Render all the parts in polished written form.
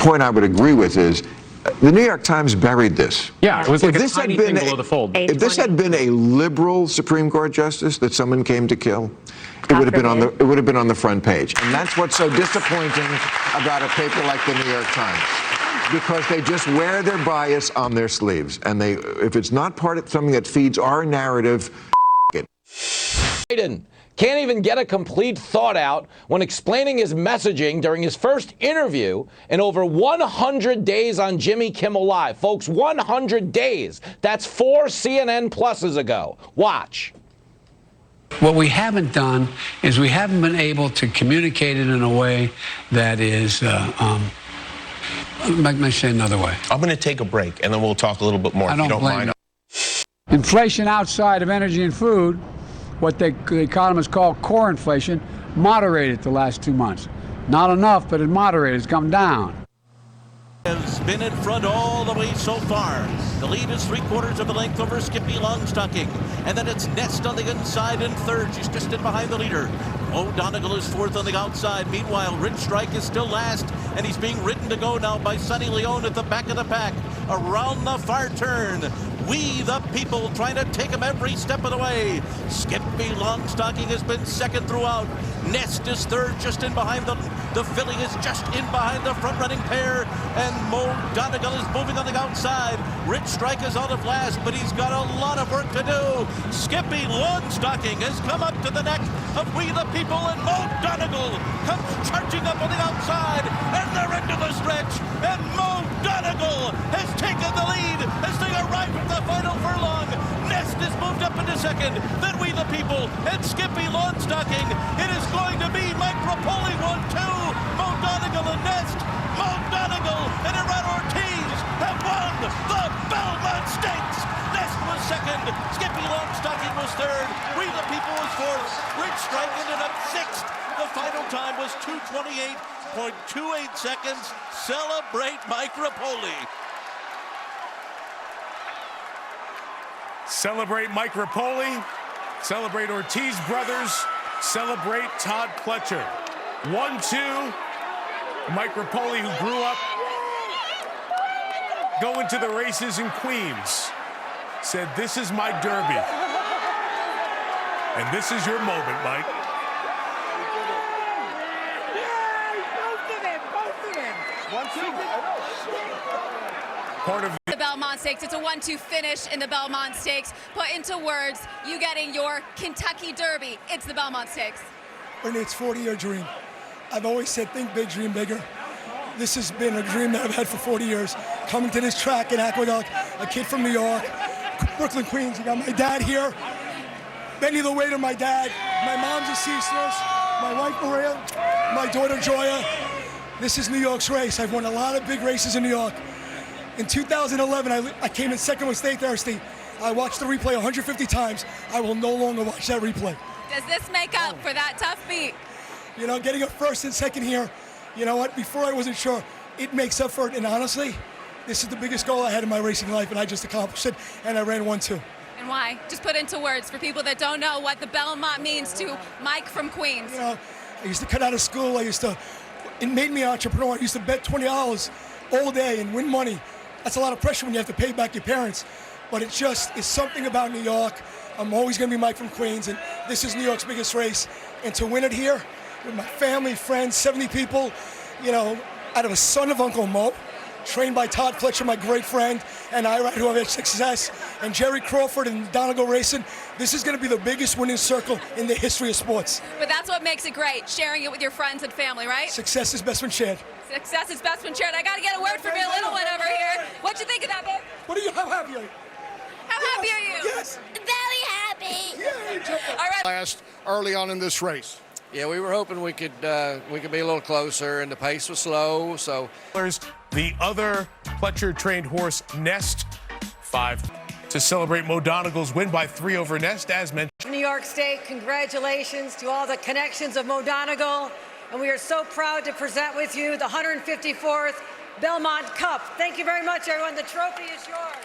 point I would agree with is the New York Times buried this. Yeah, it was like a tiny thing below the fold. If this had been a liberal Supreme Court justice that someone came to kill, it would have been on the front page. And that's what's so disappointing about a paper like the New York Times, because they just wear their bias on their sleeves, and if it's not part of something that feeds our narrative, it. Biden can't even get a complete thought out when explaining his messaging during his first interview in over 100 days on Jimmy Kimmel Live. Folks, 100 days. That's 4 CNN Pluses ago. Watch. What we haven't done is we haven't been able to communicate it in a way that is, let me say another way. I'm going to take a break, and then we'll talk a little bit more, if you don't mind. Inflation outside of energy and food, what the economists call core inflation, moderated the last 2 months. Not enough, but it moderated. It's come down. Has been in front all the way so far. The lead is 3/4 of the length over Skippy Longstocking. And then it's Nest on the inside in third. She's just in behind the leader. O'Donegal is fourth on the outside. Meanwhile, Rich Strike is still last, and he's being ridden to go now by Sonny Leone at the back of the pack. Around the far turn, we the people trying to take him every step of the way. Skippy Longstocking has been second throughout. Nest is third, just in behind them. The filly is just in behind the front-running pair, and O'Donegal is moving on the outside. Rich Strike is out of last, but he's got a lot of work to do. Skippy Longstocking has come up to the neck of We the People, and O'Donegal comes charging up on the outside, and they're into the stretch, and O'Donegal has taken the lead as they arrive at the final furlong. Nest is moved up into second, then We the People, and Skippy Longstocking. It is going to be Mike Rapoli 1-2. O'Donegal and Nest. O'Donegal and Iran Ortiz have won the Belmont Stakes. Nest was second. Skippy Longstocking was third. We the People was fourth. Rich Strike ended up sixth. The final time was 2:28.28 seconds. Celebrate Mike Rapoli. Celebrate Mike Rapoli. Celebrate Ortiz brothers. Celebrate Todd Pletcher. 1-2. Mike Rapoli, who grew up going to the races in Queens, said, "This is my Derby." And this is your moment, Mike. Part of the Belmont Stakes. It's a 1-2 finish in the Belmont Stakes. Put into words, you getting your Kentucky Derby. It's the Belmont Stakes. Bernie, it's a 40-year dream. I've always said, think big, dream bigger. This has been a dream that I've had for 40 years. Coming to this track in Aqueduct, a kid from New York, Brooklyn, Queens. You got my dad here. Benny the waiter, my dad. My mom's a seamstress. My wife, Maria. My daughter, Joya. This is New York's race. I've won a lot of big races in New York. In 2011, I came in second with Stay Thirsty. I watched the replay 150 times. I will no longer watch that replay. Does this make up for that tough beat? You know, getting a first and second here, you know what, before I wasn't sure, it makes up for it. And honestly, this is the biggest goal I had in my racing life, and I just accomplished it, and I ran 1-2. And why? Just put into words for people that don't know what the Belmont means to Mike from Queens. You know, I used to cut out of school. It made me an entrepreneur. I used to bet $20 all day and win money. That's a lot of pressure when you have to pay back your parents. But it's something about New York. I'm always going to be Mike from Queens, and this is New York's biggest race. And to win it here with my family, friends, 70 people, you know, out of a son of Uncle Mo, trained by Todd Pletcher, my great friend, and I, who have had success, and Jerry Crawford and Donegal Racing. This is going to be the biggest winning circle in the history of sports. But that's what makes it great, sharing it with your friends and family, right? Success is best when shared. Success is best when shared. I got to get a word from your little one over here. What'd you think of that, babe? How happy are you? How happy are you? Yes. Very happy. Yeah. All right. Last early on in this race. Yeah, we were hoping we could be a little closer, and the pace was slow. So the other Pletcher-trained horse, Nest, 5 to celebrate Mo Donegal's win by 3 over Nest, as mentioned. New York State, congratulations to all the connections of Mo Donegal, and we are so proud to present with you the 154th Belmont Cup. Thank you very much, everyone. The trophy is yours.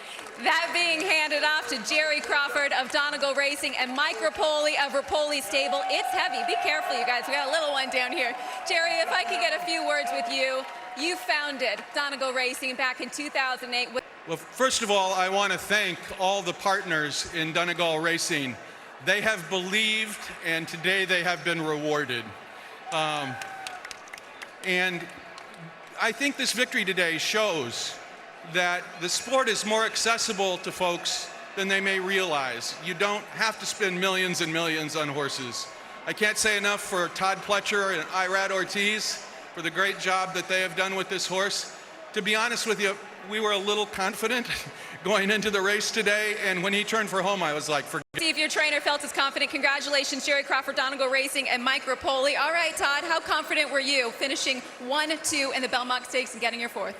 That being handed off to Jerry Crawford of Donegal Racing and Mike Rapoli of Rapoli Stable. It's heavy. Be careful, you guys. We got a little one down here. Jerry, if I could get a few words with you. You founded Donegal Racing back in 2008. Well, first of all, I want to thank all the partners in Donegal Racing. They have believed, and today they have been rewarded. And I think this victory today shows that the sport is more accessible to folks than they may realize. You don't have to spend millions and millions on horses. I can't say enough for Todd Pletcher and Irad Ortiz for the great job that they have done with this horse. To be honest with you, we were a little confident going into the race today, and when he turned for home, I was like, forget. See if your trainer felt as confident. Congratulations, Jerry Crawford, Donegal Racing, and Mike Rapoli. All right, Todd, how confident were you finishing 1-2 in the Belmont Stakes and getting your fourth?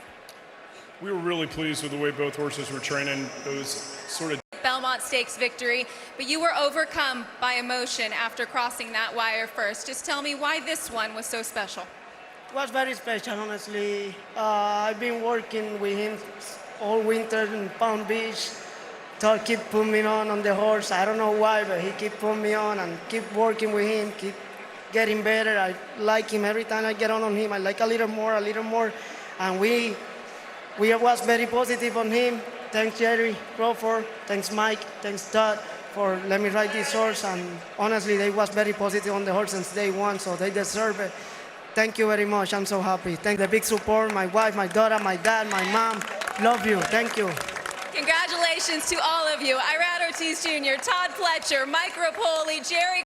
We were really pleased with the way both horses were training. It was sort of Belmont Stakes victory, but you were overcome by emotion after crossing that wire first. Just tell me why this one was so special. It was very special, honestly. I've been working with him all winter in Palm Beach. Todd keep putting me on the horse. I don't know why, but he keep putting me on and keep working with him, keep getting better. I like him every time I get on him. I like a little more. And we was very positive on him. Thanks, Jerry Crawford. Thanks, Mike. Thanks, Todd, for letting me ride this horse. And honestly, they was very positive on the horse since day one, so they deserve it. Thank you very much. I'm so happy. Thank the big support, my wife, my daughter, my dad, my mom. Love you. Thank you. Congratulations to all of you. Irad Ortiz Jr., Todd Pletcher, Mike Rapoli, Jerry